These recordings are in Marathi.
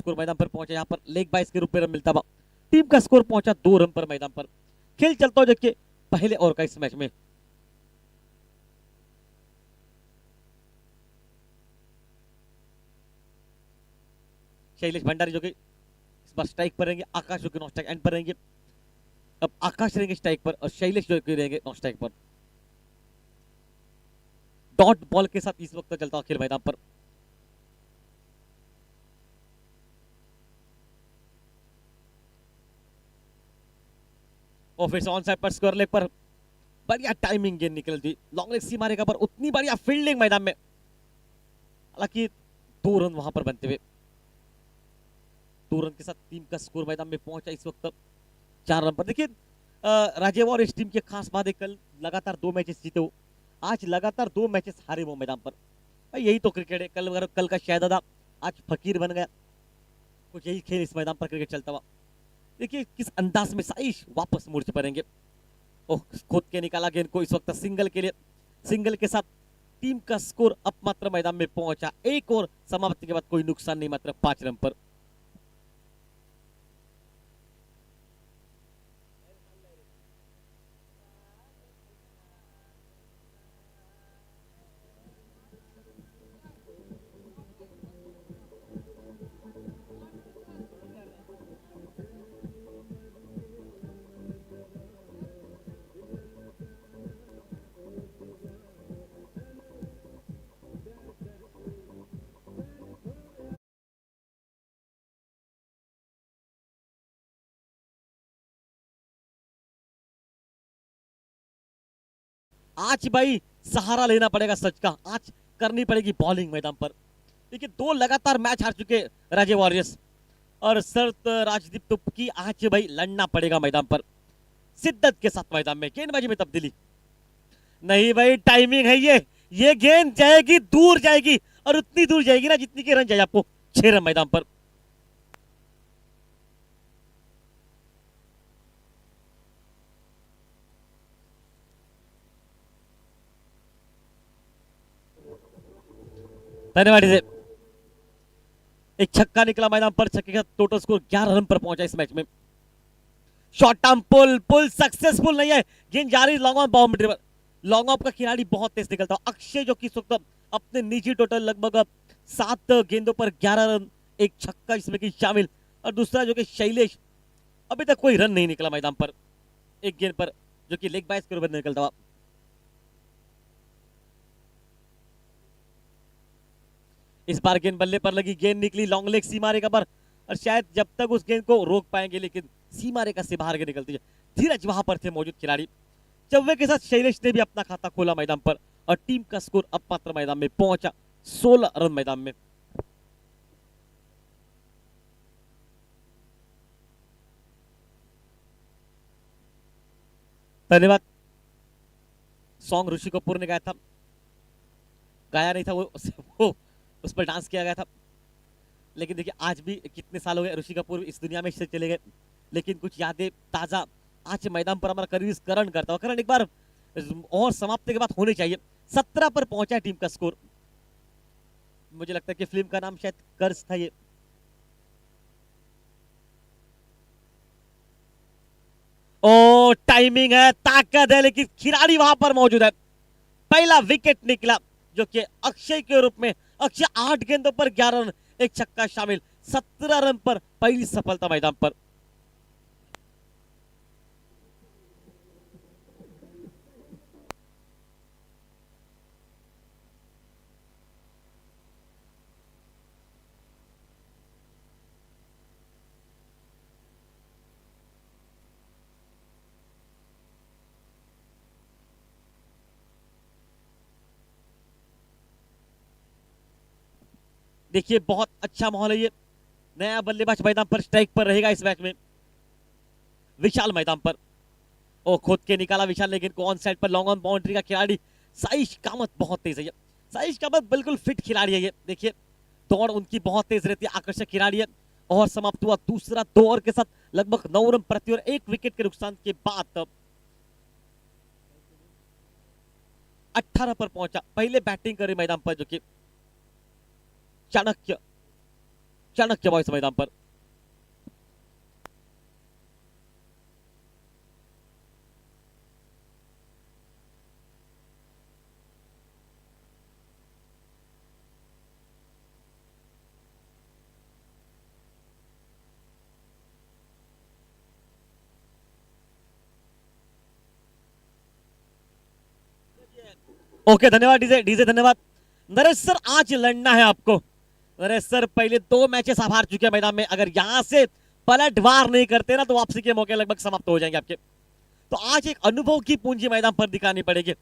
स्कोर मैदान पर पहुंचा, यहाँ पर लेग बाइस के रूप में रन मिलता हुआ टीम का स्कोर पहुंचा 2 रन पर मैदान पर। खेल चलता हो देखिए पहले ओवर का इस मैच में। शैलेश भंडारी जो कि इस बार स्ट्राइक पर रहेंगे, आकाश जो कि नॉन स्ट्राइक एंड पर रहेंगे। अब आकाश रहेंगे स्ट्राइक पर और शैलेश जो कि रहेंगे नॉन स्ट्राइक पर। डॉट बॉल के साथ इस वक्त चलता हुआ खेल मैदान पर। और फिर से ऑन साइड पर स्क्वायर लेग पर बढ़िया टाइमिंग गेंद निकलती, लॉन्ग लेग सी मारेगा पर उतनी बढ़िया फील्डिंग मैदान में, हालांकि 2 रन वहां पर बनते हुए। 2 रन के साथ टीम का स्कोर मैदान में पहुंचा इस वक्त 4 रन पर। देखिए राजेव और इस टीम की खास बात है, कल लगातार 2 मैचेस जीते हो, आज लगातार 2 मैचेस हारे वो मैदान पर। भाई यही तो क्रिकेट है, कल का शहजादा आज फकीर बन गया, कुछ यही खेल इस मैदान पर क्रिकेट चलता हुआ। देखिए किस अंदाज में साइश वापस मोर्च पड़ेंगे। ओह खुद के निकाला गेंद को इस वक्त सिंगल के लिए, सिंगल के साथ टीम का स्कोर अब मात्र मैदान में पहुंचा। एक और समाप्ति के बाद कोई नुकसान नहीं, मात्र 5 रन पर। आज भाई सहारा लेना पड़ेगा सच का, आज करनी पड़ेगी बॉलिंग मैदान पर। देखिए 2 लगातार मैच हार चुके राजे वॉरियर्स और शरत राजदीप तुप की आज भाई लड़ना पड़ेगा मैदान पर शिद्दत के साथ। मैदान में गेंदबाजी में तब्दीली नहीं भाई, टाइमिंग है ये गेंद जाएगी दूर जाएगी और उतनी दूर जाएगी ना जितनी की रन चाहिए आपको। 6 रन मैदान पर। धन्यवाद से एक छक्का निकला मैदान पर, छक्के का टोटल स्कोर 11 रन पर पहुंचा इस मैच में। शॉर्ट टर्म पुल सक्सेसफुल नहीं है, गेंद जा रही long on boundary per. Long off का खिलाड़ी बहुत तेज निकलता है, अक्षय जो कि इस वक्त अपने निजी टोटल लगभग 7 गेंदों पर 11 रन, एक छक्का इसमें की शामिल, और दूसरा जो कि शैलेश, अभी तक कोई रन नहीं निकला मैदान पर एक गेंद पर, जो कि लेग बाइस के रूप में निकलता हुआ। इस बार गेंद बल्ले पर लगी, गेंद निकली लॉन्ग लेग सीमा रेखा पर, और शायद जब तक उस गेंद को रोक पाएंगे, लेकिन सीमा रेखा से बाहर के निकलती है। धीरज वहां पर थे मौजूद खिलाड़ी। चौवे के साथ शैलेश ने भी अपना खाता खोला मैदान पर और टीम का स्कोर अब मात्र मैदान में पहुंचा 16 रन मैदान में। धन्यवाद। सॉन्ग ऋषि कपूर ने गाया था, गाया नहीं था वो उस पर डांस किया गया था। लेकिन देखिए आज भी कितने साल हो गए ऋषि कपूर इस दुनिया में से चले गए, लेकिन कुछ यादें ताजा आज मैदान पर हमारा करण करता हुआ। करण एक बार और समाप्ति के बाद होनी चाहिए। 17 पर पहुंचा है टीम का स्कोर। मुझे लगता है कि फिल्म का नाम शायद कर्ज था ये। ओ टाइमिंग है, ताकत है, लेकिन खिलाड़ी वहां पर मौजूद है। पहला विकेट निकला जो कि अक्षय के रूप में। अक्षय 8 गेंदों पर 11 रन, एक छक्का शामिल, 17 रन पर पहली सफलता मैदान पर। देखिए बहुत अच्छा माहौल है ये। नया बल्लेबाज मैदान पर स्ट्राइक पर रहेगा इस मैच में, विशाल मैदान पर। ओ खुद के निकाला विशाल, लेकिन on side per long on boundary का खिलाड़ी साइश कामत बहुत तेज है। साइश कामत बिल्कुल फिट खिलाड़ी है ये। देखिए दौड़ उनकी बहुत तेज रहती है, आकर्षक खिलाड़ी है। और समाप्त हुआ दूसरा 2 ओवर के साथ लगभग 9 रन प्रति ओवर, 1 विकेट के नुकसान के बाद 18 पर पहुंचा। पहले बैटिंग करे मैदान पर जो कि चाणक्य, चाणक्य बॉयज मैदान पर। ओके धन्यवाद डीजे, डीजे धन्यवाद। नरेश सर आज लड़ना है आपको। नरेश सर पहले 2 मैचेस आप हार चुके हैं मैदान में, अगर यहां से पलटवार नहीं करते ना तो वापसी के मौके लगभग समाप्त हो जाएंगे आपके। तो आज एक अनुभव की पूंजी मैदान पर दिखानी पड़ेगी,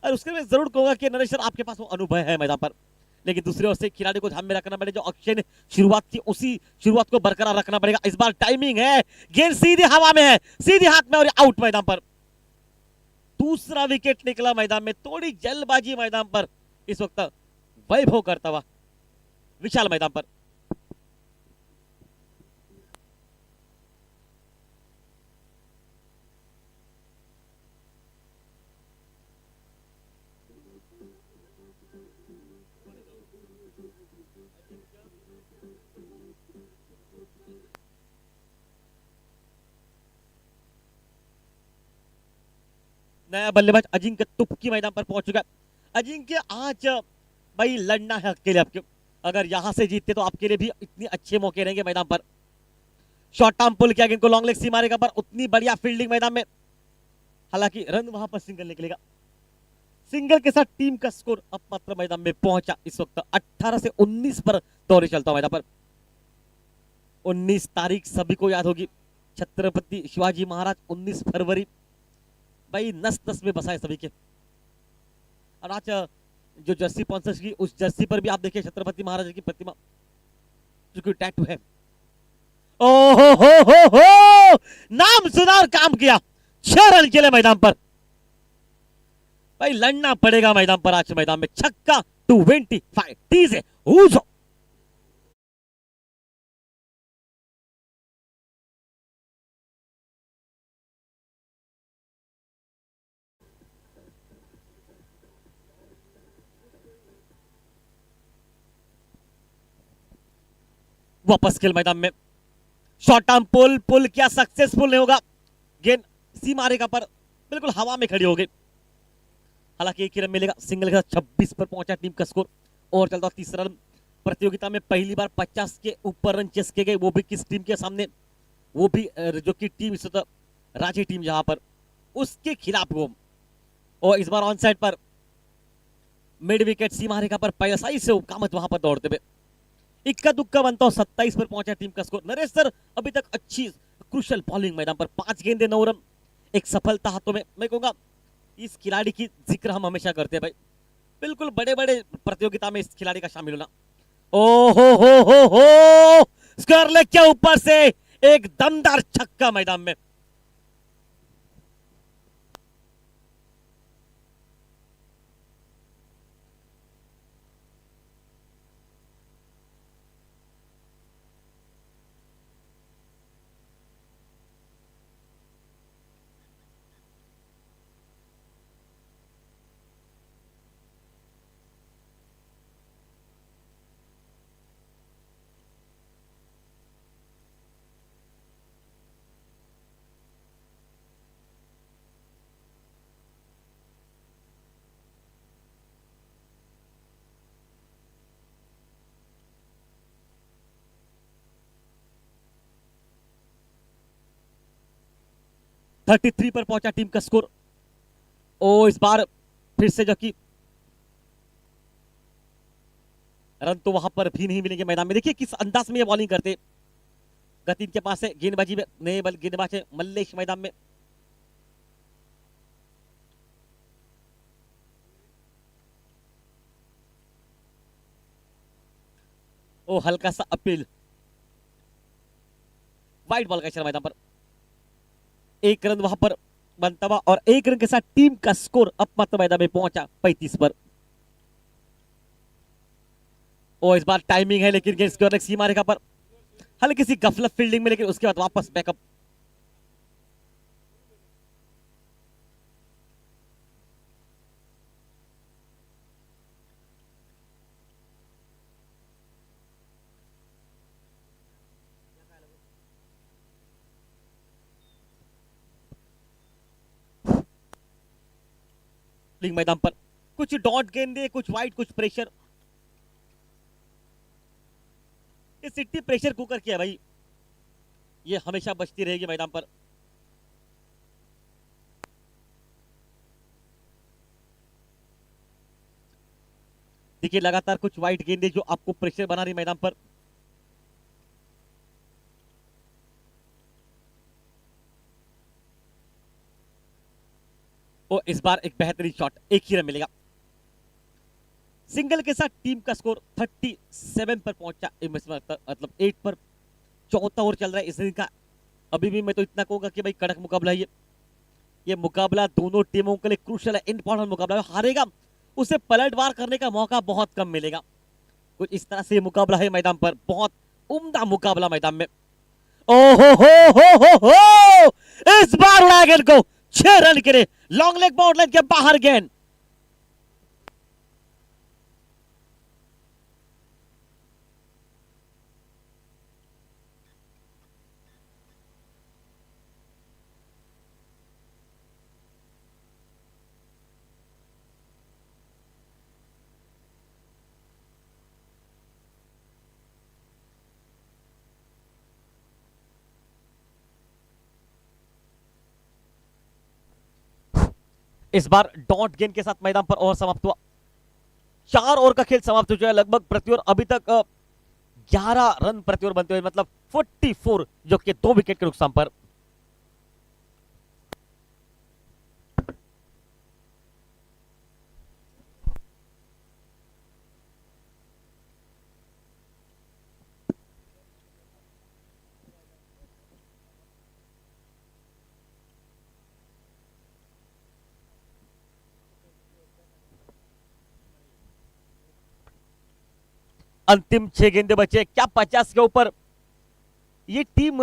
और उसके लिए जरूर कहूंगा कि नरेश सर आपके पास वो अनुभव है मैदान पर, लेकिन दूसरी ओर से खिलाड़ी को ध्यान में रखना पड़ेगा। जो अक्षय ने शुरुआत की उसी शुरुआत को बरकरार रखना पड़ेगा। इस बार टाइमिंग है, गेंद सीधे हवा में है, सीधे हाथ में, और आउट मैदान पर। दूसरा विकेट निकला मैदान में, थोड़ी जल्दबाजी मैदान पर इस वक्त वैभव करता हुआ विशाल मैदान पर। नया बल्लेबाज अजिंक्य तुर्की मैदान पर पहुंच चुका है। अजिंक्य आज भाई लड़ना है अकेले आपके, अगर यहां से जीतते तो आपके लिए भी इतने अच्छे मौके रहेंगे मैदान पर। शॉर्ट टर्म पुल किया, गेंद को लॉन्ग लेग सी मारेगा, पर उतनी बढ़िया फील्डिंग मैदान में, हालांकि रन वहां पर सिंगल निकलेगा। सिंगल के साथ टीम का स्कोर अब मात्र मैदान में पहुंचा इस वक्त 18 से 19 पर दौरे चलता मैदान पर। 19 तारीख सभी को याद होगी, छत्रपति शिवाजी महाराज 19 फरवरी, भाई नस नस में बसा है सभी के। और आज जो जर्सी स्पॉन्सर्स की, उस जर्सी पर भी आप देखिए छत्रपति महाराज की प्रतिमा जो कि टैटू है। ओहो हो, नाम सुना और काम किया। 6 रन के लिए मैदान पर, भाई लड़ना पड़ेगा मैदान पर आज मैदान में। छक्का 25 डीजे ऊजो। वापस खेल मैदान में, शॉर्ट टर्म पुल, पुल क्या सक्सेसफुल नहीं होगा, गेंद सी मारेगा पर बिल्कुल हवा में खड़ी हो गई। हालांकि एक ही रन मिलेगा, सिंगल के साथ 26 पर पहुंचा टीम का स्कोर, और चलता तीसरा रन। प्रतियोगिता में पहली बार 50 के ऊपर रन चेस किए गए, वो भी किस टीम के सामने, वो भी जो कि टीम इस वक्त रांची टीम जहां पर, उसके खिलाफ वो। और इस बार ऑन साइड पर मिड विकेट सी मारेगा पर पैसा ही से कामत वहां पर दौड़ते हुए इक्का दुक्का बनता हो 27 पर पहुंचा टीम का स्कोर। नरेश सर अभी तक अच्छी क्रूशल बॉलिंग मैदान पर, 5 गेंदे 9 रन, एक सफलता हाथों में। मैं कहूंगा इस खिलाड़ी की जिक्र हम हमेशा करते हैं भाई, बिल्कुल बड़े बड़े प्रतियोगिता में इस खिलाड़ी का शामिल होना। ओ हो स्क्वायर लेग के ऊपर से एक दमदार छक्का मैदान में। थर्टी थ्री पर पहुंचा टीम का स्कोर। ओ इस बार फिर से जो कि रन तो वहां पर भी नहीं मिलेंगे मैदान में। देखिए किस अंदाज में ये बॉलिंग करते, गति के पास है, गेंदबाजी में नए गेंदबाज है मल्लेश मैदान में। ओ हल्का सा अपील, वाइट बॉल का इशारा मैदान पर। 1 रन वहां पर बनता हुआ, और 1 रन के साथ टीम का स्कोर अब मात्र मैदान में पहुंचा 35 पर। ओ इस बार टाइमिंग है, लेकिन गेंद स्क्वायर लेग सीमा रेखा पर, हल्की सी गफलत फील्डिंग में, लेकिन उसके बाद वापस बैकअप। लिंग मैदान पर कुछ डॉट गेंदे, कुछ वाइड, कुछ प्रेशर। ये सिटी प्रेशर कुकर की है भाई, ये हमेशा बचती रहेगी मैदान पर। देखिए लगातार कुछ वाइड गेंदे जो आपको प्रेशर बना रही मैदान पर। और इस बार एक बेहतरीन शॉट, एक ही रन मिलेगा। सिंगल के साथ टीम का स्कोर 37 पर पहुंचा, मतलब 8 पर। चौथा ओवर चल रहा है इस दिन का। अभी भी मैं तो इतना कहूंगा कि भाई कड़क मुकाबला है ये मुकाबला दोनों टीमों के लिए क्रूशियल है, इंपॉर्टेंट मुकाबला है। हारेगा उसे पलटवार करने का मौका बहुत कम मिलेगा। कुछ इस तरह से ये मुकाबला है मैदान पर, बहुत उम्दा मुकाबला मैदान में। ओहो हो, इस बार उड़ाया गेंद को 6 रन के लिए, लॉन्ग लेग बाउंड लाइन के बाहर गेंद। इस बार डॉट गेंद के साथ मैदान पर ओवर समाप्त हुआ। 4 ओवर का खेल समाप्त हो चुका है। लगभग प्रति ओवर अभी तक 11 रन प्रति ओवर बनते हुए, मतलब 44, जो कि 2 विकेट के नुकसान पर। अंतिम 6 गेंदे बचे, क्या 50 के ऊपर ये टीम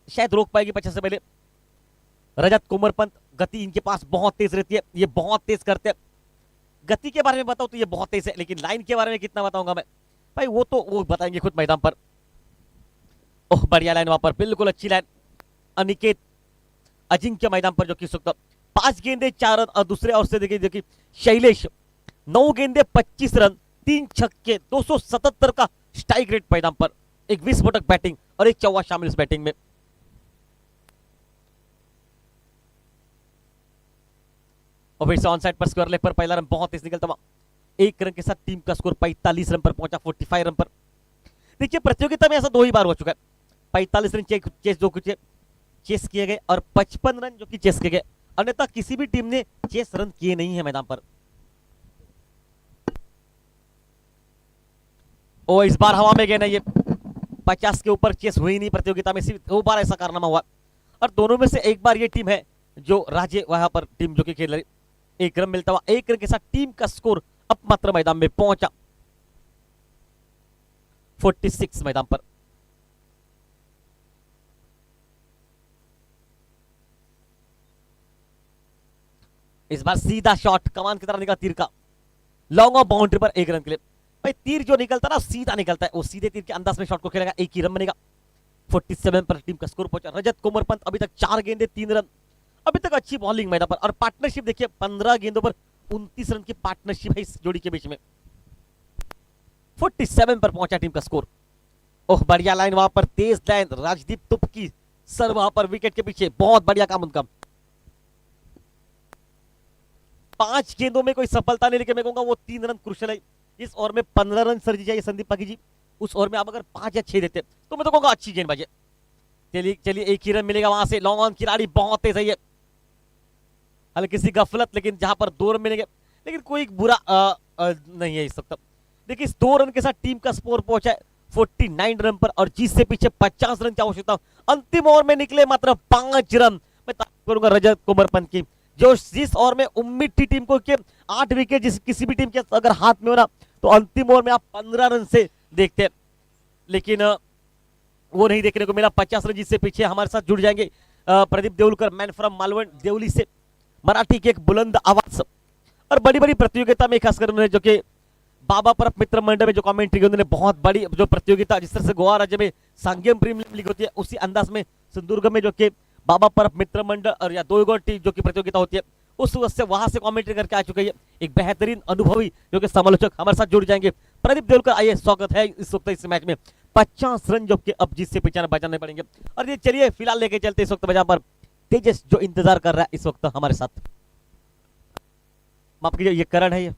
शायद रोक पाएगी 50 से पहले। रजत कुमरपंत, गति इनके पास बहुत तेज रहती है, ये बहुत तेज करते हैं। गति के बारे में बताओ तो ये बहुत तेज है, लेकिन लाइन के बारे में कितना बताऊंगा मैं भाई, वो बताएंगे खुद मैदान पर। ओह बढ़िया लाइन वहां पर, बिल्कुल अच्छी लाइन। अनिकेत अजिंक्य मैदान पर, जो कि 5 गेंदे 4 रन। और दूसरे ओर से देखिए शैलेश 9 गेंदे 25 रन, 3 छक्के, 277 का स्ट्राइक रेट मैदान पर। एक विस्फोटक बैटिंग और एक चौवा शामिल इस बैटिंग में। और फिर से ऑन साइड पर स्क्वायर लेग पर पहला रन बहुत तेज निकलता हुआ। 1 रन के साथ टीम का स्कोर 45 रन पर पहुंचा, 45 रन पर। देखिए प्रत्योगिता में ऐसा 2 ही बार हो चुका है, 45 रन चेस जो कुछ चेस किए गए और 55 रन जो कि चेस किए गए। अन्यथा किसी भी टीम ने चेस रन किए नहीं है मैदान पर। ओ इस बार हवा में गए ना, ये 50 के ऊपर चेस हुई नहीं प्रतियोगिता में, सिर्फ 2 बार ऐसा कारनामा हुआ। और दोनों में से एक बार ये टीम है जो राजे वहां पर टीम जो कि खेल रही। 1 रन मिलता हुआ, 1 रन के साथ टीम का स्कोर अब मात्र मैदान में पहुंचा 46 मैदान पर। इस बार सीधा शॉट कमान की तरह निकला तीर का, लॉन्ग ऑफ बाउंड्री पर 1 रन के लिए। भाई तीर जो निकलता ना सीधा निकलता है, वो सीधे तीर के अंदाज में शॉट को खेलेगा, 1 ही रन बनेगा। 47 पर टीम का स्कोर पहुंचा। रजत कुमरपंत अभी तक 4 गेंदे 3 रन, अभी तक अच्छी बॉलिंग मैदान पर। और पार्टनरशिप देखिए, 15 गेंदों पर 29 रन की पार्टनरशिप है इस जोड़ी के बीच में। 47 पर पहुंचा टीम का स्कोर। ओह बढ़िया लाइन वहां पर, तेज लाइन, राजदीप तुप की सर वहां पर विकेट के पीछे, बहुत बढ़िया काम उनका। 5 गेंदों में कोई सफलता नहीं, लेकिन मैं कहूंगा वो 3 रन क्रुशियल है। इस ओवर में 15 रन सर जी चाहिए संदीप पागी जी, उस ओवर में आप अगर 5 या 6 देते तो मैं तो कहूंगा अच्छी गेंदबाजी। चलिए 1 ही रन मिलेगा वहां से। लॉन्ग ऑन खिलाड़ी बहुत तेज है ये, हल्की सी गफलत, लेकिन जहां पर 2 रन मिलेंगे, लेकिन कोई बुरा नहीं है इस वक्त। देखिए इस 2 रन के साथ टीम का स्कोर पहुंचा है 49 रन पर, और जीत से पीछे 50 रन की आवश्यकता। अंतिम ओवर में निकले मात्र 5 रन। मैं तारीफ करूंगा रजत कुमरपंत की, जो जिस ओवर में उम्मीद थी टीम को कि 8 विकेट जिस किसी भी टीम के अगर हाथ में हो ना, तो अंतिम ओवर में आप 15 रन से देखते, लेकिन वो नहीं देखने को मिला। 50 रन जिससे पीछे हमारे साथ जुड़ जाएंगे प्रदीप देवलकर, मैन फ्रॉम मालवण देवली से, मराठी की एक बुलंद आवाज। और बड़ी बड़ी प्रतियोगिता में खासकर उन्होंने, जो कि बाबा परब मित्र मंडल में जो कमेंट्री की, उन्होंने बहुत बड़ी जो प्रतियोगिता, जिस तरह से गोवा राज्य में सांगेम प्रीमियर लीग होती है, उसी अंदाज में सिंधुदुर्ग में जो कि बाबा परब मित्र मंडल और या 2 टीम जो की प्रतियोगिता होती है, उस वक्त से वहां से कमेंट्री करके आ चुके हैं एक बेहतरीन अनुभवी जो कि समालोचक हमारे साथ जुड़ जाएंगे। प्रदीप देवलकर, आइए स्वागत है इस वक्त इस मैच में। 50 रन जो कि अब जीत से पीछे बचाने पड़ेंगे। और ये चलिए फिलहाल लेके चलते इस वक्त जहां पर तेजस जो इंतजार कर रहा है इस वक्त हमारे साथ। माफ कीजिए, ये करण है ये।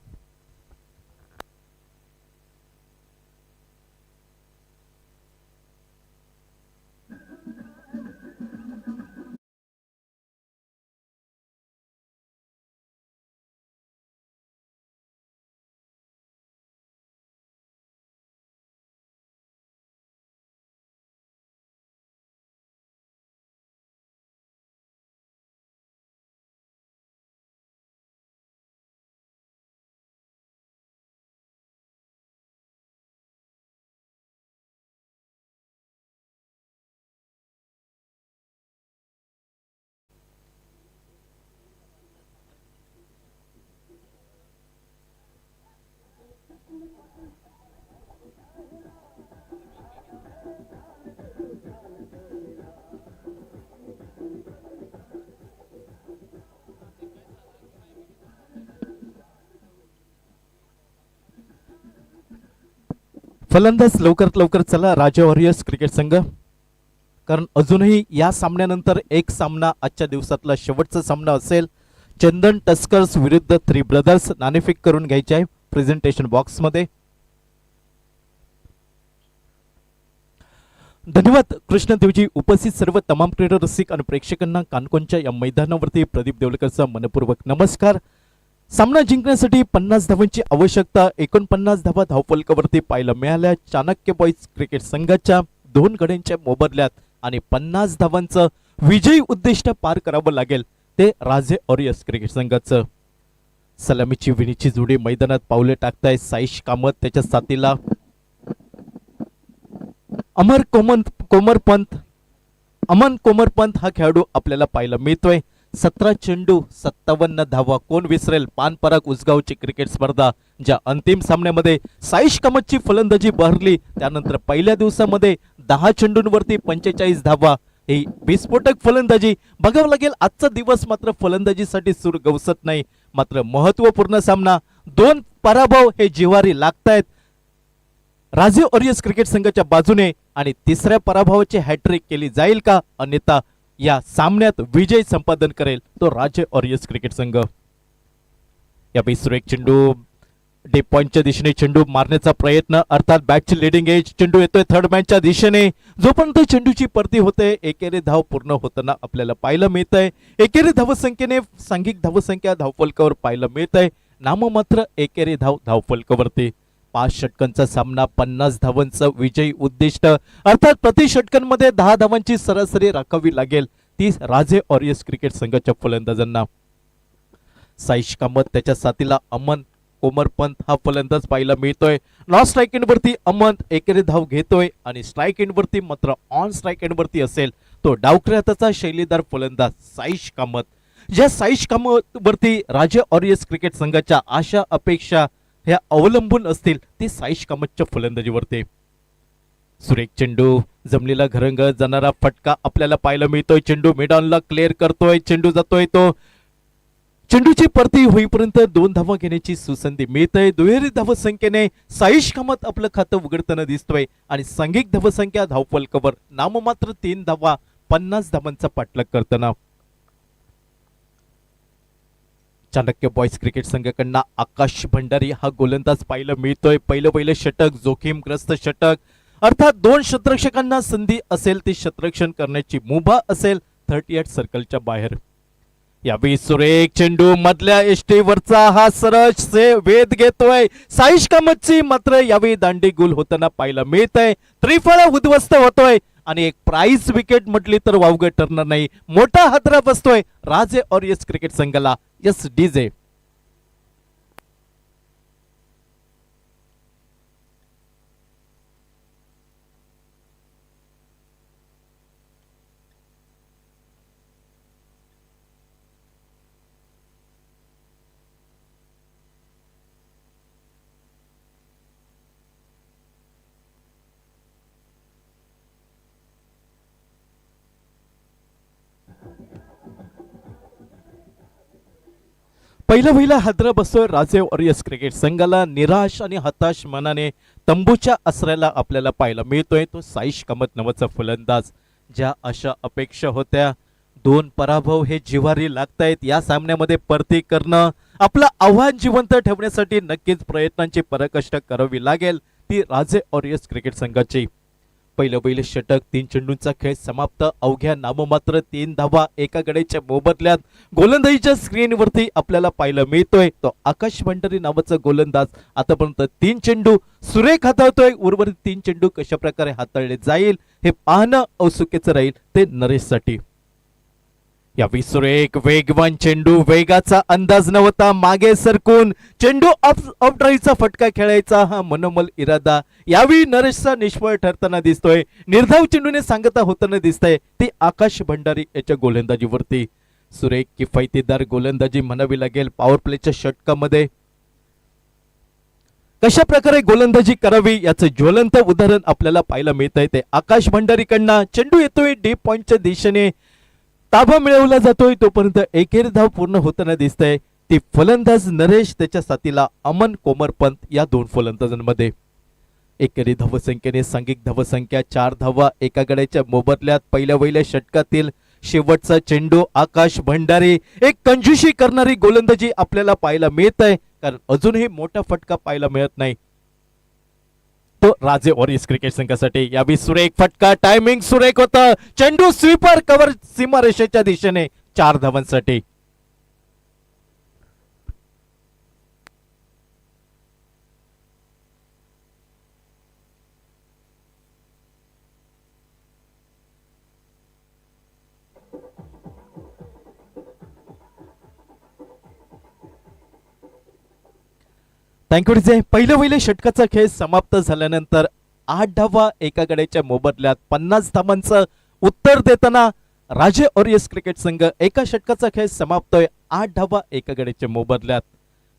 फलंदाज लवकरात लवकर चला राजा वॉरियर्स क्रिकेट संघ, कारण अजूनही या सामन्यानंतर एक सामना आजच्या दिवसातला शेवटचा सामना असेल. चंदन टस्कर्स विरुद्ध थ्री ब्रदर्स. नाणेफेक करून घ्यायचे आहे प्रेझेंटेशन बॉक्स मध्ये. धन्यवाद कृष्णदेवजी. उपस्थित सर्व तमाम क्रीडा रसिक आणि प्रेक्षकांना कानकोनच्या या मैदानावरती प्रदीप देवलकरचा मनपूर्वक नमस्कार. सामना जिंकण्यासाठी 50 धावांची आवश्यकता. 49 धावा धावफलकावरती पाहायला मिळाल्या चाणक्य बॉईज क्रिकेट संघाच्या 2 गड्यांच्या मोबदल्यात आणि 50 धावांचं विजयी उद्दिष्ट पार करावं लागेल ते राजे वॉरियर्स क्रिकेट संघाचं. सलामीची विणीची जोडी मैदानात पावले टाकताय साईश कामत, त्याच्या साथीला अमन कोमरपंत हा खेळाडू आपल्याला पाहायला मिळतोय. 17 चेंडू 57 धावा. कोण विसरेल पानपराग उसगावची क्रिकेट स्पर्धा, ज्या अंतिम सामन्यामध्ये साईश कामतची फलंदाजी बहरली. त्यानंतर पहिल्या दिवसामध्ये 10 चेंडूंवरती 45 धावा. ही विस्फोटक फलंदाजी बघावं लागेल. आजचा दिवस मात्र फलंदाजीसाठी सूर गवसत नाही. मात्र महत्वपूर्ण सामना, 2 पराभव हे जिव्हारी लागतायत राजे वॉरियर्स क्रिकेट संघाच्या बाजूने. आणि तिसऱ्या पराभवाची हॅट्रिक केली जाईल का, अन्यथा या सामन्यात विजय संपादन करेल तो राजे वॉरियर्स क्रिकेट संघ. यावेळी सुरेख चेंडू डीप पॉइंटच्या दिशेने चेंडू मारण्याचा प्रयत्न, अर्थात बॅटची लिडिंग एज. चेंडू येतोय थर्ड मॅनच्या दिशेने. जोपर्यंत चेंडूची परती होते एकेरी धाव पूर्ण होताना आपल्याला पाहायला मिळतंय. एकेरी धावसंख्येने सांघिक धावसंख्या धावफलकावर पाहायला मिळतंय. नाममात्र एकेरी धाव धावफलकावरती. 5 षटकांचा सामना, 50 धावांचं विजयी उद्दिष्ट, अर्थात प्रति षटकांमध्ये 10 धावांची सरासरी राखावी लागेल ती राजे वॉरियर्स क्रिकेट संघाच्या फलंदाजांना. साईश कामत, त्याच्या साथीला अमन कोमरपंत हा फलंदाज पाहायला मिळतोय. नॉन स्ट्राईक एंडवरती अमन एकेरी धाव घेतोय आणि स्ट्राईक एंडवरती मात्र ऑन स्ट्राईक एंडवरती असेल तो डावखऱ्या हाताचा शैलीदार फलंदाज साईश कामत. ज्या साईश कामत वरती राजे वॉरियर्स क्रिकेट संघाच्या आशा अपेक्षा ह्या अवलंबून असतील ती साईश कामतच्या फलंदाजीवरती. सुरेख चेंडू, जमलेला घरंगळत जाणारा फटका आपल्याला पाहायला मिळतोय. चेंडू मिडॉनला क्लिअर करतोय. चेंडू जातोय तो. चेंडूची परती होईपर्यंत 2 धावा घेण्याची सुसंधी मिळतंय. दुहेरी धावसंख्येने साईश कामत आपलं खातं उघडताना दिसतोय आणि सांघिक धावसंख्या धावफलकावर नाममात्र 3 धावा 50 धावांचा पाठलाग करताना. चाणक्य बॉईज क्रिकेट संघाकडनं आकाश भंडारी हा गोलंदाज पाहायला मिळतोय. पहिलं षटक जोखीमग्रस्त षटक, अर्थात 2 शतरक्षकांना संधी असेल ती शतरक्षण करण्याची मुभा असेल 38 सर्कलच्या बाहेर. यावेळी सुरेख चेंडू मधल्या एष्टीवरचा हा सरळ वेध घेतोय साईश कामतची, मात्र यावेळी दांडी गुल होताना पाहायला मिळतंय. त्रिफळा उद्ध्वस्त होतोय आणि एक प्राइज विकेट म्हटली तर वावगं ठरणार नाही. मोठा हादरा बसतोय राजे वॉरियर्स क्रिकेट संघाला. Yes DJ. पहिला हादरा बसतोय राजे वॉरियर्स क्रिकेट संघाला. निराश आणि हताश मनाने तंबूच्या आसऱ्याला आपल्याला पाहायला मिळतोय तो साईश कामत नावाचा फलंदाज. ज्या अशा अपेक्षा होत्या, 2 पराभव हे जिव्हारी लागतायत. या सामन्यामध्ये परती करणं, आपलं आव्हान जिवंत ठेवण्यासाठी नक्कीच प्रयत्नांची पराकाष्ठा करावी लागेल ती राजे वॉरियर्स क्रिकेट संघाची. पहिलं षटक, 3 चेंडूंचा खेळ समाप्त. अवघ्या नाममात्र 3 धावा एका गड्याच्या मोबदल्यात गोलंदाजीच्या स्क्रीनवरती आपल्याला पाहायला मिळतोय तो आकाश भंडारी नावाचा गोलंदाज. आतापर्यंत 3 चेंडू सुरेख हाताळतोय. उर्वरित 3 चेंडू कशा प्रकारे हाताळले जाईल हे पाहणं औत्सुक्याचं राहील ते नरेशसाठी. यावेळी सुरेख वेगवान चेंडू, वेगाचा अंदाज नव्हता, मागे सरकून चेंडू ऑफ ड्राईव्हचा फटका खेळायचा हा मनोमल इरादा यावेळी नरेशचा निष्फळ ठरताना दिसतोय. निर्धाव चेंडूने सांगता होताना दिसतंय ती आकाश भंडारी याच्या गोलंदाजीवरती. सुरेख किफायतीदार गोलंदाजी म्हणावी लागेल. पॉवर प्लेच्या षटकामध्ये कशा प्रकारे गोलंदाजी करावी याचं ज्वलंत उदाहरण आपल्याला पाहायला मिळतंय ते आकाश भंडारीकडनं. चेंडू येतोय डीप पॉइंटच्या दिशेने, ताबा मिळवला जातोय. तोपर्यंत एकेरी धाव पूर्ण होताना दिसतंय ती फलंदाज नरेश, त्याच्या साथीला अमन कोमरपंत या 2 फलंदाजांमध्ये. एकेरी धावसंख्येने सांघिक धावसंख्या 4 धावा एका गड्याच्या मोबदल्यात. पहिल्या षटकातील शेवटचा चेंडू आकाश भंडारी, एक कंजूशी करणारी गोलंदाजी आपल्याला पाहायला मिळत आहे, कारण अजूनही मोठा फटका पाहायला मिळत नाही तो राजे वॉरियर्स क्रिकेट संघासाठी. यावेळी सुरेख फटका, टायमिंग सुरेख होता. चेंडू स्वीपर कव्हर सीमारेषेच्या दिशेने 4 धावांसाठी. Thank you DJ. पहिल्या षटकाचा खेळ समाप्त झाल्यानंतर 8 धावा एका गड्याच्या मोबदल्यात 50 धावांचं उत्तर देताना राजे वॉरियर्स क्रिकेट संघ एका षटकाचा खेळ समाप्तोय 8 धावा एका गड्याच्या मोबदल्यात.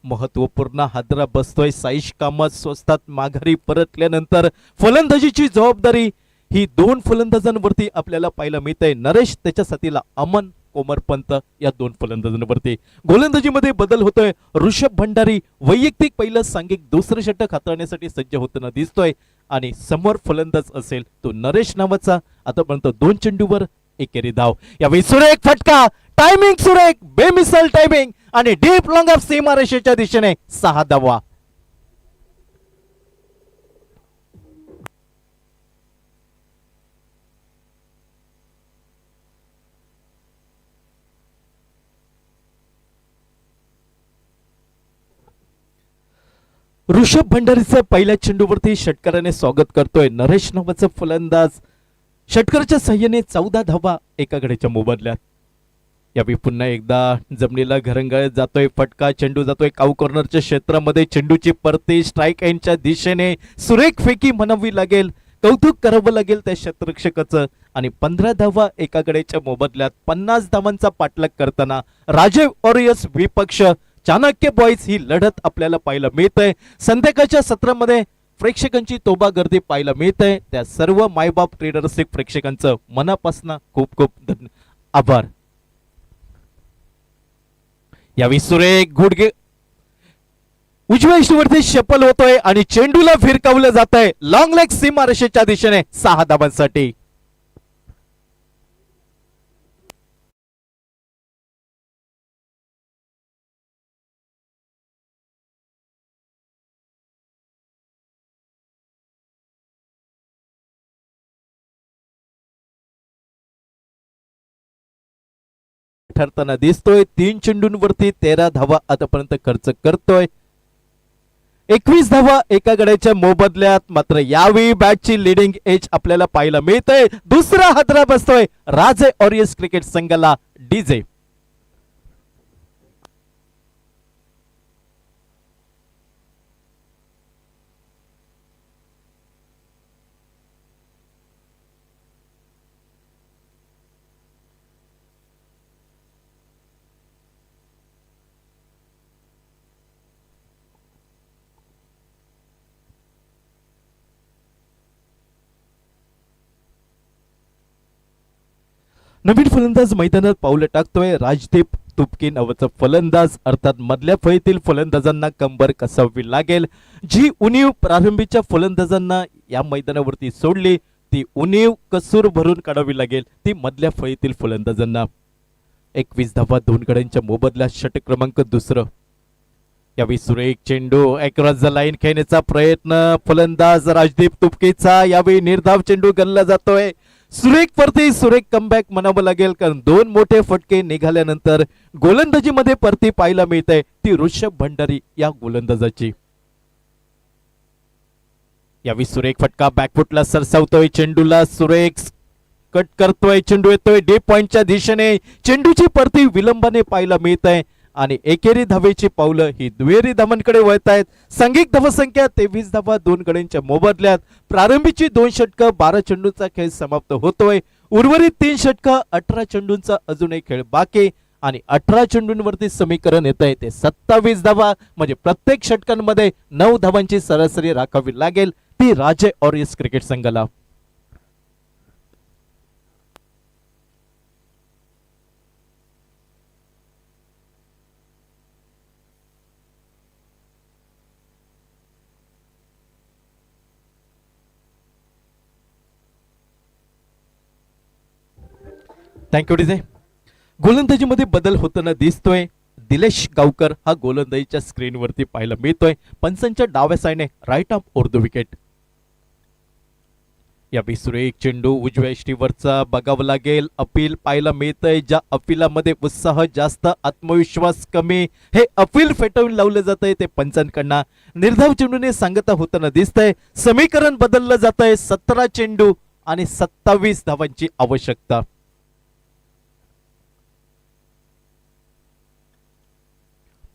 महत्वपूर्ण हादरा बसतोय. साईश कामत स्वस्तात माघारी परतल्यानंतर फलंदाजीची जबाबदारी ही 2 फलंदाजांवरती आपल्याला पाहायला मिळते. नरेश, त्याच्या साथीला अमन कोमरपंत या 2 फलंदाजांवरती. गोलंदाजीमध्ये बदल होतोय. ऋषभ भंडारी वैयक्तिक पहिलं सांघिक दुसरं षटक हाताळण्यासाठी सज्ज होताना दिसतोय आणि समोर फलंदाज असेल तो नरेश नावाचा. आतापर्यंत 2 चेंडूवर एकेरी धाव. यावेळी सुरेख फटका, टायमिंग सुरेख, बेमिसाल टायमिंग आणि डीप लॉंग ऑफ सीमारेषेच्या दिशेने 6 धावा. ऋषभ भंडारीचं पहिल्या चेंडूवरती षटकाराने स्वागत करतोय नरेश नावाचा फलंदाज. षटकाराच्या साह्याने 14 धावा एका गड्याच्या मोबदल्यात. यावेळी पुन्हा एकदा जमिनीला घरंगळत जातोय फटका. चेंडू जातोय काऊ कॉर्नरच्या क्षेत्रामध्ये. चेंडूची परती स्ट्राईक एंडच्या दिशेने. सुरेख फेकी म्हणावी लागेल, कौतुक करावं लागेल त्या क्षेत्ररक्षकाचं. आणि 15 धावा एका गड्याच्या मोबदल्यात 50 धावांचा पाठलाग करताना राजे वॉरियर्स विपक्ष चाणक्य बॉईज ही लढत आपल्याला पाहायला मिळते. संध्याकाळच्या सत्रामध्ये प्रेक्षकांची तोबा गर्दी पाहायला मिळते. त्या सर्व मायबाप क्रीडरसिक प्रेक्षकांचं मनापासून खूप खूप आभार. यावेळी सुरेख गुडघे उजव्या इष्टवरती शपल होतोय आणि चेंडूला फिरकावलं जात आहे लॉंग लेग सीमारेषेच्या दिशेने 6 धावांसाठी. ठरताना दिसतोय. 3 चेंडूंवरती 13 धावा आतापर्यंत खर्च करतोय. 21 धावा एका गड्याच्या मोबदल्यात. मात्र यावेळी बॅटची लिडिंग एज आपल्याला पाहायला मिळते. दुसरा हादरा बसतोय राजे वॉरियर्स क्रिकेट संघाला. डीजे नवीन फलंदाज मैदानात पावलं टाकतोय. राजदीप तुपके नावाचा फलंदाज, अर्थात मधल्या फळीतील फलंदाजांना कंबर कसावी लागेल. जी उणीव प्रारंभीच्या फलंदाजांना या मैदानावरती सोडली ती उणीव कसूर भरून काढावी लागेल ती मधल्या फळीतील फलंदाजांना. 21 धावा 2 गड्यांच्या मोबदल्यात षटक क्रमांक दुसरं. यावेळी सुरेख चेंडू अक्रॉस द लाईन खेळण्याचा प्रयत्न फलंदाज राजदीप तुपकेचा. यावेळी निर्धाव चेंडू गल्ला जातोय. सुरेख परती, सुरेख कमबॅक म्हणावं लागेल, कारण 2 मोठे फटके निघाल्यानंतर गोलंदाजीमध्ये परती पाहायला मिळते ती ऋषभ भंडारी या गोलंदाजाची. यावेळी सुरेख फटका बॅकफुटला सरसावतोय. चेंडूला सुरेख कट करतोय. चेंडू येतोय डीप पॉइंटच्या दिशेने. चेंडूची परती विलंबाने पाहायला मिळत आहे आणि एकेरी धावेची पावलं ही दुहेरी धावांकडे वळत आहेत. सांघिक धावसंख्या 23 धावा 2 गड्यांच्या मोबदल्यात. प्रारंभीची 2 षटकं 12 चेंडूंचा खेळ समाप्त होतोय. उर्वरित 3 षटकं 18 चेंडूंचा अजून एक खेळ बाकी आणि 18 चेंडूंवरती समीकरण येत आहे ते 27 धावा. म्हणजे प्रत्येक षटकांमध्ये 9 धावांची सरासरी राखावी लागेल ती राजे ऑरियस क्रिकेट संघाला. Thank you DJ. गोलंदाजीमध्ये बदल होताना दिसतोय. दिलेश गावकर हा गोलंदाजीच्या स्क्रीनवरती पाहायला मिळतोय. पंचांच्या डाव्या साईडने राईट आर्म उर्दू विकेट. यावेळी सुरेख चेंडू उजव्या इष्टीवरचा बघावं लागेल. अपील पाहायला मिळतंय. ज्या अपिलामध्ये उत्साह जास्त आत्मविश्वास कमी हे अपील फेटाळून लावलं जात आहे ते पंचांकडनं. निर्धाव चेंडूने सांगता होताना दिसतंय. समीकरण बदललं जात आहे. 17 चेंडू आणि 27 धावांची आवश्यकता.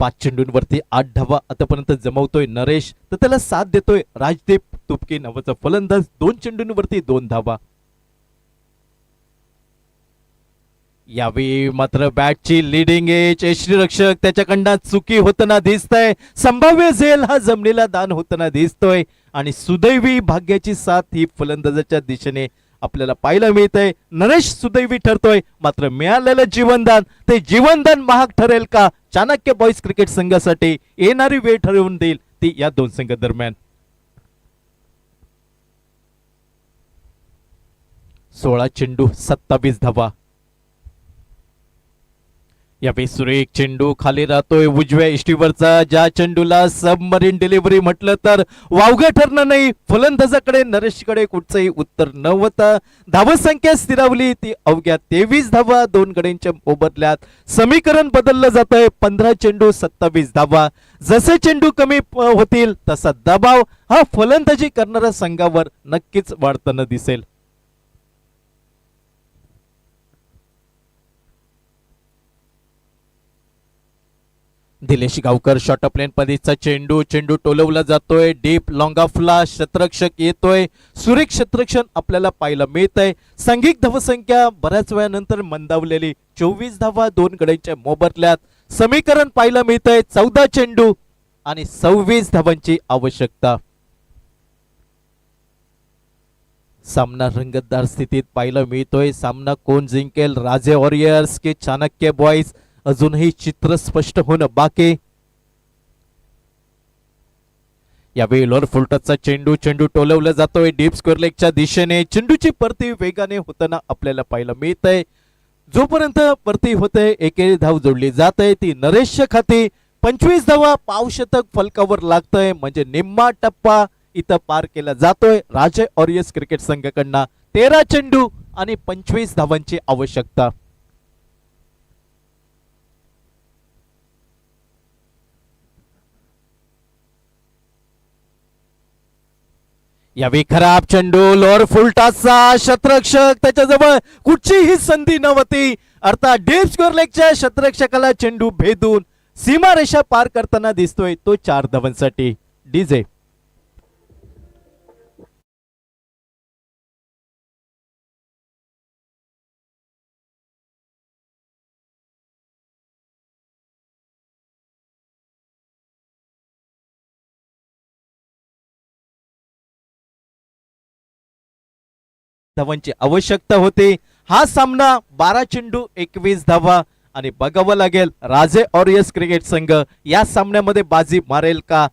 5 चेंडूंवरती 8 धावा आतापर्यंत जमवतोय नरेश, तर त्याला साथ देतोय राजदीप तुपके नावाचा फलंदाज. 2 चेंडूंवरती 2 धावा. यावेळी मात्र बॅटची लिडिंग एज यष्टीरक्षक त्याच्याकडनं चुकी होताना दिसतंय. संभाव्य झेल हा जमलेला दान होताना दिसतोय आणि सुदैवी भाग्याची साथ ही फलंदाजाच्या दिशेने आपल्याला पाहायला मिळतंय. नरेश सुदैवी ठरतोय, मात्र मिळालेलं जीवनदान ते जीवनदान महाग ठरेल का? चाणक्य बॉईज क्रिकेट संघासाठी येणारी वेळ ठरवून देईल ती या 2 संघादरम्यान. 16 चेंडू 27 धावा. यावेळी सुरेख चेंडू खाली राहतोय उजव्या इष्टीवरचा. ज्या चेंडूला सबमरीन डिलिव्हरी म्हटलं तर वावगं ठरणार नाही. फलंदाजाकडे नरेशकडे कुठचंही उत्तर न होता धावसंख्या स्थिरावली ती अवघ्या 23 धावा 2 गड्यांच्या मोबदल्यात. समीकरण बदललं जात आहे. 15 चेंडू 27 धावा. जसे चेंडू कमी होतील तसा दबाव हा फलंदाजी करणाऱ्या संघावर नक्कीच वाढताना दिसेल. दिलेश गावकर शॉर्ट ऑफ लेन पदीचा चेंडू. चेंडू टोलवला जातोय डीप लॉंग ऑफला. क्षेत्ररक्षक येतोय. सुरेख क्षेत्ररक्षण आपल्याला पाहायला मिळतंय. सांघिक धावसंख्या बऱ्याच वेळानंतर मंदावलेली 24 धावा 2 गड्यांच्या मोबदल्यात. समीकरण पाहायला मिळतंय 14 चेंडू आणि 26 धावांची आवश्यकता. सामना रंगतदार स्थितीत पाहायला मिळतोय. सामना कोण जिंकेल, राजे वॉरियर्स की चाणक्य बॉईज, अजूनही चित्र स्पष्ट होणं बाकी. यावेळी लोअर फुलटचा चेंडू. चेंडू टोलवला जातोय डीप स्क्वेअर लेगच्या दिशेने. चेंडूची परती वेगाने होताना आपल्याला पाहायला मिळतंय. जोपर्यंत परती होते एकेरी धाव जोडली जात आहे ती नरेशच्या खाती. 25 धावा पावशतक फलकावर लागतंय, म्हणजे निम्मा टप्पा इथं पार केला जातोय राजे ऑरियस क्रिकेट संघाकडनं. 13 चेंडू आणि 25 धावांची आवश्यकता. यावेळी खराब चेंडू. लोअर फुलटाचा क्षेत्ररक्षक त्याच्याजवळ कुठचीही संधी नव्हती. अर्थात डीप स्कोअर लेगच्या क्षेत्ररक्षकाला चेंडू भेदून सीमारेषा पार करताना दिसतोय तो 4 धावांसाठी. डीजे धावांची आवश्यकता होती हा सामना 12 चेंडू 21 धावा आणि बघावं लागेल राजे ऑरियस क्रिकेट संघ या सामन्यामध्ये बाजी मारेल का.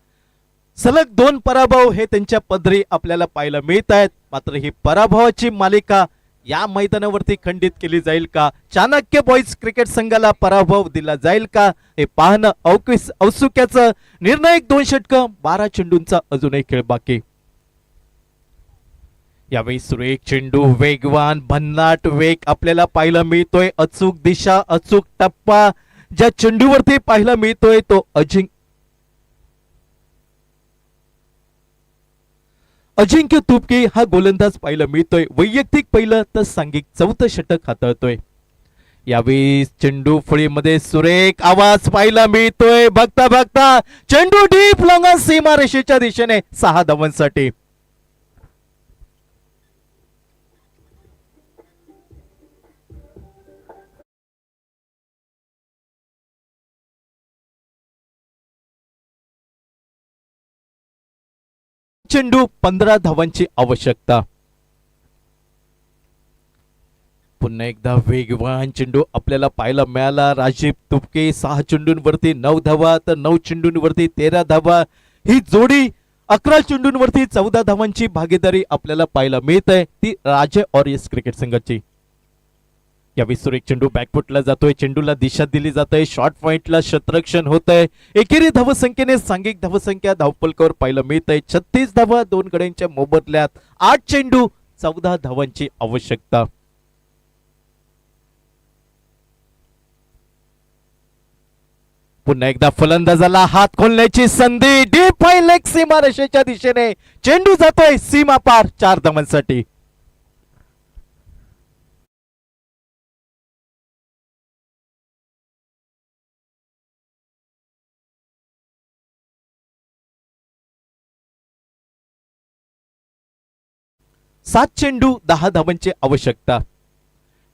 सलग 2 पराभव हे त्यांच्या पदरी आपल्याला पाहायला मिळत आहेत. मात्र ही पराभवाची मालिका या मैदानावरती खंडित केली जाईल का, चाणक्य बॉईज क्रिकेट संघाला पराभव दिला जाईल का, हे पाहणं औत्सुक्याचं. निर्णायक 2 षटकं 12 चेंडूंचा अजूनही खेळ बाकी. यावेळी सुरेख चेंडू, वेगवान भन्नाट वेग आपल्याला पाहायला मिळतोय. अचूक दिशा, अचूक टप्पा ज्या चेंडूवरती पाहायला मिळतोय तो अजिंक्य तुपके हा गोलंदाज पाहायला मिळतोय. वैयक्तिक पहिलं तर सांघिक 4थं षटक हाताळतोय. यावेळी चेंडू फळीमध्ये सुरेख आवाज पाहायला मिळतोय. बघता बघता चेंडू डीप लॉंग सीमारेषेच्या दिशेने 6 धावांसाठी. चेंडू 15 धावांची आवश्यकता. पुन्हा एकदा वेगवान चेंडू आपल्याला पाहायला मिळाला. राजीव तुपके 6 चेंडूंवरती 9 धावा तर 9 चेंडूंवरती 13 धावा. ही जोडी 11 चेंडूंवरती 14 धावांची भागीदारी आपल्याला पाहायला मिळत आहे, ती राजे ऑरियस क्रिकेट संघाची. यावेळी सुरेख चेंडू बॅकफुटला जातोय. चेंडूला दिशा दिली जाते. शॉर्ट पॉइंटला क्षेत्ररक्षण होत आहे. एकेरी धावसंख्येने सांघिक धावसंख्या धावफलकावर पाहायला मिळत आहे 36 धावा 2 गड्यांच्या मोबदल्यात. 8 चेंडू 14 धावांची आवश्यकता. पुन्हा एकदा फलंदाजाला हात खोलण्याची संधी. डीप हाय लेग सीमारेषेच्या दिशेने चेंडू जातोय सीमा पार 4 धावांसाठी. सात चेंडू 10 धावांची आवश्यकता.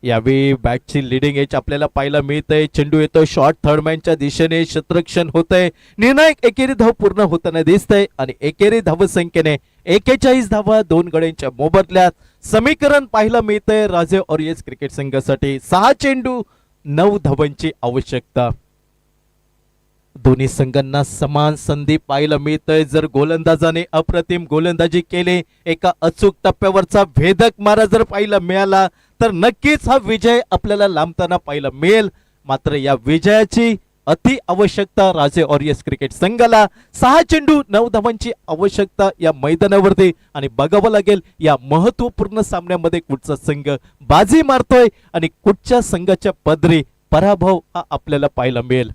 यावेळी बॅटची लिडिंग एज आपल्याला पाहायला मिळतंय. चेंडू येतो शॉर्ट थर्डमॅनच्या दिशेने. क्षेत्ररक्षण होतंय. निर्णायक एकेरी धाव पूर्ण होताना दिसतंय आणि एकेरी धावसंख्येने 41 धावा 2 गड्यांच्या मोबदल्यात. समीकरण पाहायला मिळतंय राजे ऑरियस क्रिकेट संघासाठी 6 चेंडू 9 धावांची आवश्यकता. दोन्ही संघांना समान संधी पाहायला मिळतंय. जर गोलंदाजाने अप्रतिम गोलंदाजी केली, एका अचूक टप्प्यावरचा भेदक मारा जर पाहायला मिळाला तर नक्कीच हा विजय आपल्याला लांबताना पाहायला मिळेल. मात्र या विजयाची अति आवश्यकता राजे ऑरियस क्रिकेट संघाला. 6 चेंडू 9 धावांची आवश्यकता या मैदानावरती आणि बघावं लागेल या महत्वपूर्ण सामन्यामध्ये कुठचा संघ बाजी मारतोय आणि कुठच्या संघाच्या पदरी पराभव हा आपल्याला पाहायला मिळेल.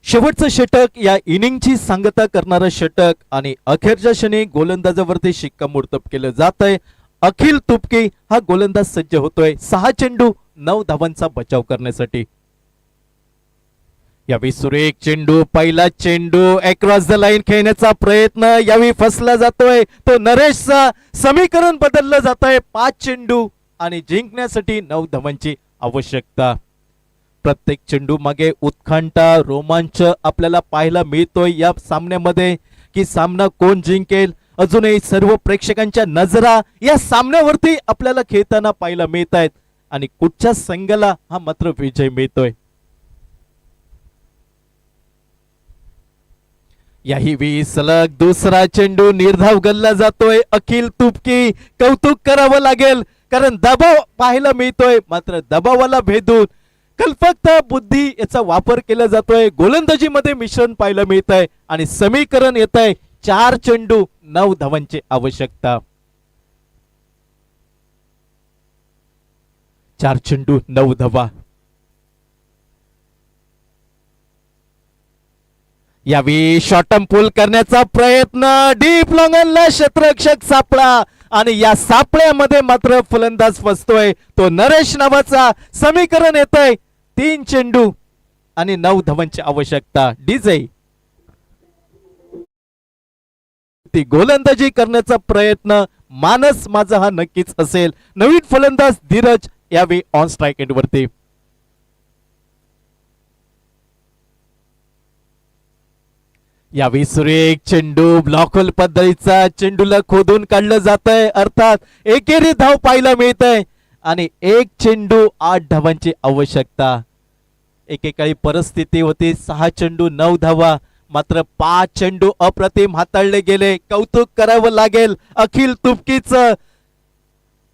शेवटचं षटक या इनिंगची सांगता करणारं षटक आणि अखेरच्या क्षणी गोलंदाजावरती शिक्कामोर्तब केलं जात आहे. अखिल तुपके हा गोलंदाज सज्ज होतोय 6 चेंडू 9 धावांचा बचाव करण्यासाठी. यावेळी सुरेख चेंडू, पहिला चेंडू अक्रॉस द लाईन खेळण्याचा प्रयत्न यावेळी फसला जातोय तो नरेशचा. समीकरण बदललं जात आहे. 5 चेंडू आणि जिंकण्यासाठी 9 धावांची आवश्यकता. प्रत्येक चेंडू मागे उत्कंठा, रोमांच आपल्याला पाहायला मिळतोय या सामन्यामध्ये की सामना कोण जिंकेल. अजूनही सर्व प्रेक्षकांच्या नजरा या सामन्यावरती आपल्याला खेळताना पाहायला मिळत आहेत आणि कुठच्या संघाला हा मात्र विजय मिळतोय. याही वेळी सलग दुसरा चेंडू निर्धाव गल्ला जातोय. अखिल तुपकी कौतुक करावं लागेल कारण दबाव पाहायला मिळतोय. मात्र दबावाला भेदून कल्पकता बुद्धी याचा वापर केला जातोय. गोलंदाजीमध्ये मिश्रण पाहायला मिळत आहे आणि समीकरण येत आहे 4 चेंडू 9 धावांची आवश्यकता. 4 चेंडू 9 धावा. यावेळी शॉर्टम पुल करण्याचा प्रयत्न. डीप लॉंगनला क्षेत्ररक्षक सापळा आणि या सापळ्यामध्ये मात्र फलंदाज फसतोय तो नरेश नावाचा. समीकरण येतंय 3 चेंडू आणि 9 धावांची आवश्यकता. डीजे ती गोलंदाजी करण्याचा प्रयत्न मानस माझा हा नक्कीच असेल. नवीन फलंदाज धीरज यावेळी ऑन स्ट्राइक एंड वरती. यावेळी सुरेख चेंडू ब्लॉक होल पद्धतीचा चेंडूला खोदून काढलं जात आहे, अर्थात एकेरी धाव पाहायला मिळत आहे आणि एक चेंडू 8 धावांची आवश्यकता. एकेकाळी परिस्थिती होती 6 चेंडू 9 धावा, मात्र 5 चेंडू अप्रतिम हाताळले गेले. कौतुक करावं लागेल अखिल तुपकीचं.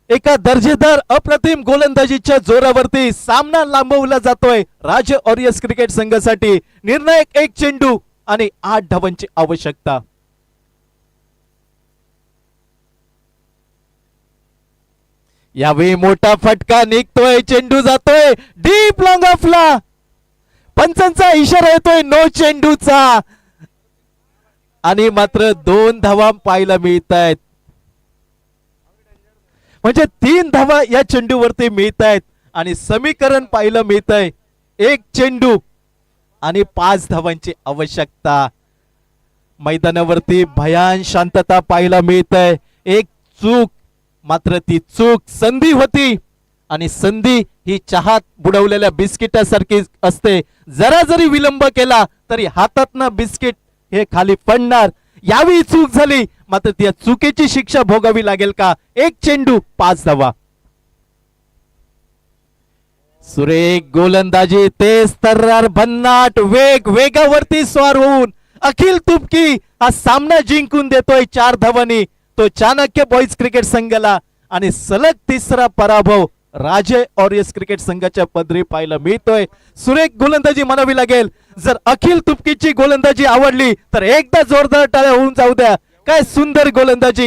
एका दर्जेदार अप्रतिम गोलंदाजीच्या जोरावरती सामना लांबवला जातोय राज ऑरियस क्रिकेट संघासाठी. निर्णायक एक चेंडू आणि 8 धावांची आवश्यकता. यावेळी मोठा फटका निघतोय, चेंडू जातोय डीप लॉंग ऑफला. पंचांचा इशारा येतोय नो चेंडूचा आणि मात्र 2 धावा पाहायला मिळत आहेत. म्हणजे 3 धावा या चेंडूवरती मिळत आहेत आणि समीकरण पाहायला मिळत आहे एक चेंडू आणि 5 धावांची आवश्यकता. मैदानावरती भयान शांतता पाहायला मिळत आहे. एक चूक, मात्र ती चूक संधी होती आणि संधी ही चहात बुडवलेल्या बिस्किटासारखी असते. जरा जरी विलंब केला तरी हातातनं बिस्किट हे खाली पडणार. यावेळी चूक झाली, मात्र त्या चुकीची शिक्षा भोगावी लागेल का? एक चेंडू 5 धावा. सुरेख गोलंदाजी, तेज तर्रार भन्नाट वेगावरती स्वार होऊन अखिल तुपकी हा सामना जिंकून देतोय 4 धावांनी. तो चाणक्य बॉईज क्रिकेट संघाला आणि सलग 3रा पराभव राजे ऑरियस क्रिकेट संघाच्या पदरी पाहायला मिळतोय. सुरेख गोलंदाजी म्हणावी लागेल. जर अखिल तुपकीची गोलंदाजी आवडली तर एकदा जोरदार टाळ्या होऊन जाऊ द्या. काय सुंदर गोलंदाजी.